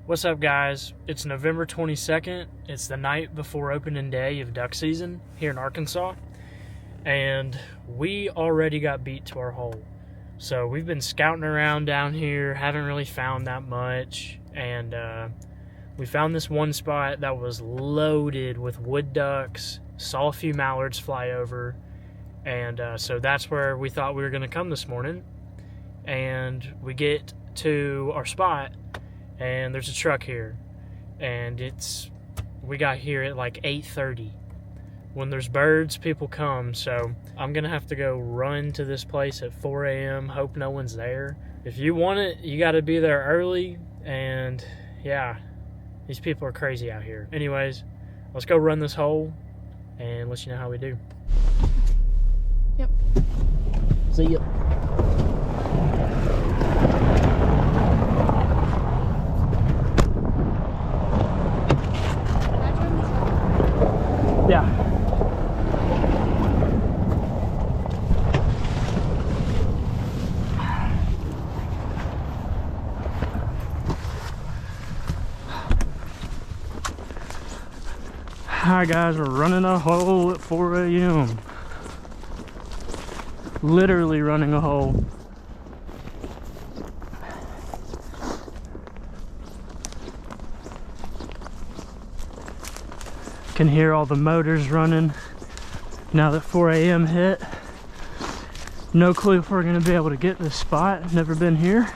What's up, guys? It's November 22nd. It's the night before opening day of duck season here in Arkansas, and we already got beat to our hole. So we've been scouting around down here, haven't really found that much, and we found this one spot that was loaded with wood ducks, saw a few mallards fly over, and so that's where we thought we were going to come this morning. And we get to our spot, and there's a truck here, and we got here at like 8:30. When there's birds, people come, so I'm gonna have to go run to this place at 4 a.m. hope no one's there. If you want it, you got to be there early, and yeah, these people are crazy out here. Anyways, let's go run this hole and let you know how we do. Yep. See ya. Yeah. Hi guys, we're running a hole at 4 a.m. Literally running a hole. Can hear all the motors running now that 4 a.m. hit. No clue if we're gonna be able to get this spot. Never been here,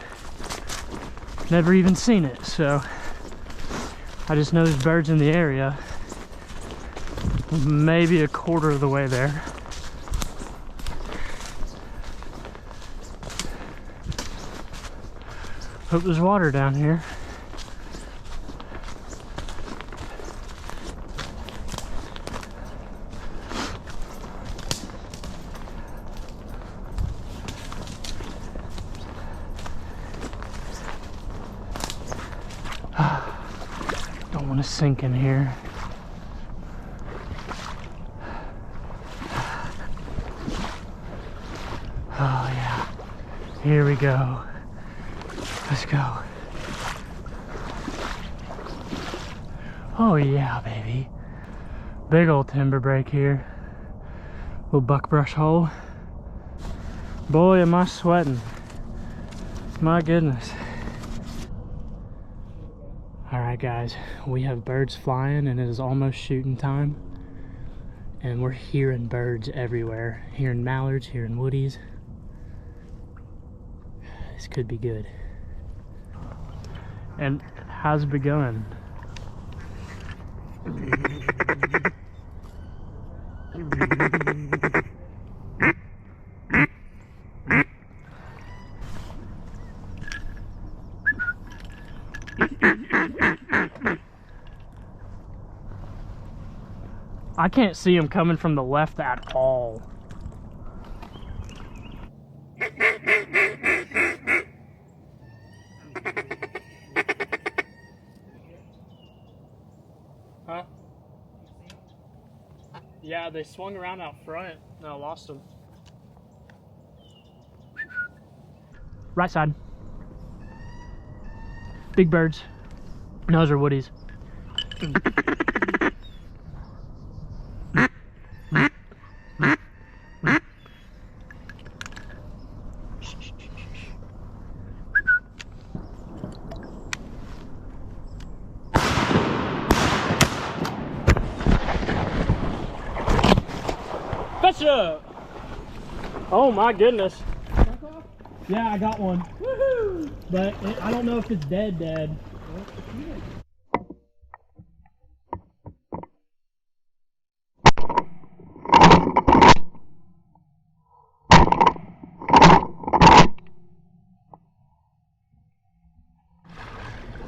never even seen it, so I just know there's birds in the area. Maybe a quarter of the way there. Hope there's water down here. Don't want to sink in here. Oh yeah, here we go. Let's go. Oh yeah, baby. Big old timber break here. Little buckbrush hole. Boy, am I sweating. My goodness. Alright guys, we have birds flying and it is almost shooting time. And we're hearing birds everywhere. Hearing mallards, hearing woodies. This could be good. And how's it begun? I can't see them coming from the left at all. Huh? Yeah, they swung around out front and I lost them. Right side. Big birds. And those are woodies. Fetch it up! Oh my goodness. Yeah, I got one. Woohoo! But I don't know if it's dead.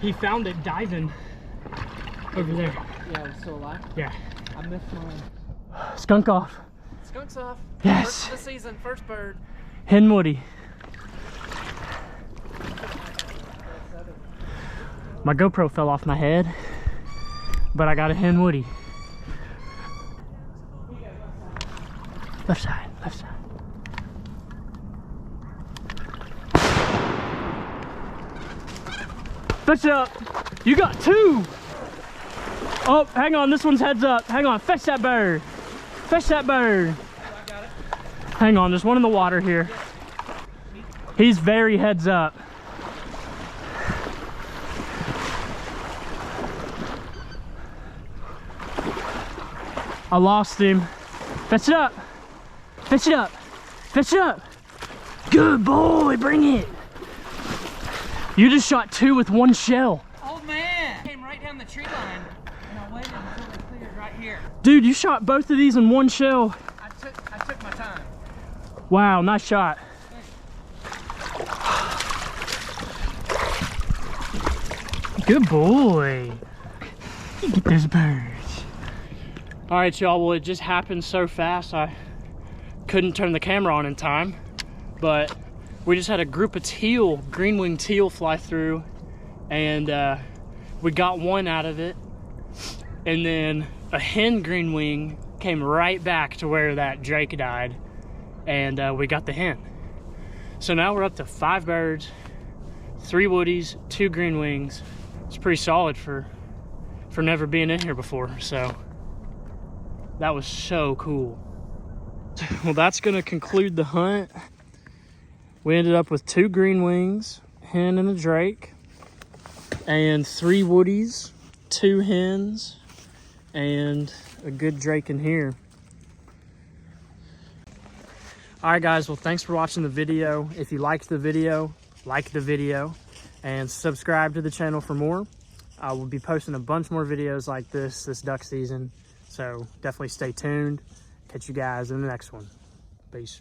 He found it diving over there. Yeah, it's still alive? Yeah. I missed mine. Skunk off. Skunk's off. Yes. First of the season, first bird. Hen woody. My GoPro fell off my head, but I got a hen woody. Left side, left side. Fish it up. You got 2. Oh, hang on, this one's heads up. Hang on, fish that bird. Fish that bird. I got it. Hang on, there's one in the water here. He's very heads up. I lost him. Fish it up. Fish it up. Fish it up. Good boy, bring it. You just shot 2 with 1 shell. Oh man! Came right down the tree line, and I waited until they cleared right here. Dude, you shot both of these in 1 shell. I took my time. Wow, nice shot. Good boy. Get those birds. All right, y'all. Well, it just happened so fast. I couldn't turn the camera on in time, but we just had a group of teal, green-winged teal, fly through, and we got one out of it, and then a hen green-wing came right back to where that drake died, and we got the hen. So now we're up to 5 birds, 3 woodies, 2 green wings. It's pretty solid for never being in here before, so that was so cool. Well, that's gonna conclude the hunt. We ended up with 2 green wings, hen and a drake, and 3 woodies, 2 hens, and a good drake in here. All right, guys, well, thanks for watching the video. If you liked the video, like the video, and subscribe to the channel for more. I will be posting a bunch more videos like this duck season, so definitely stay tuned. Catch you guys in the next one. Peace.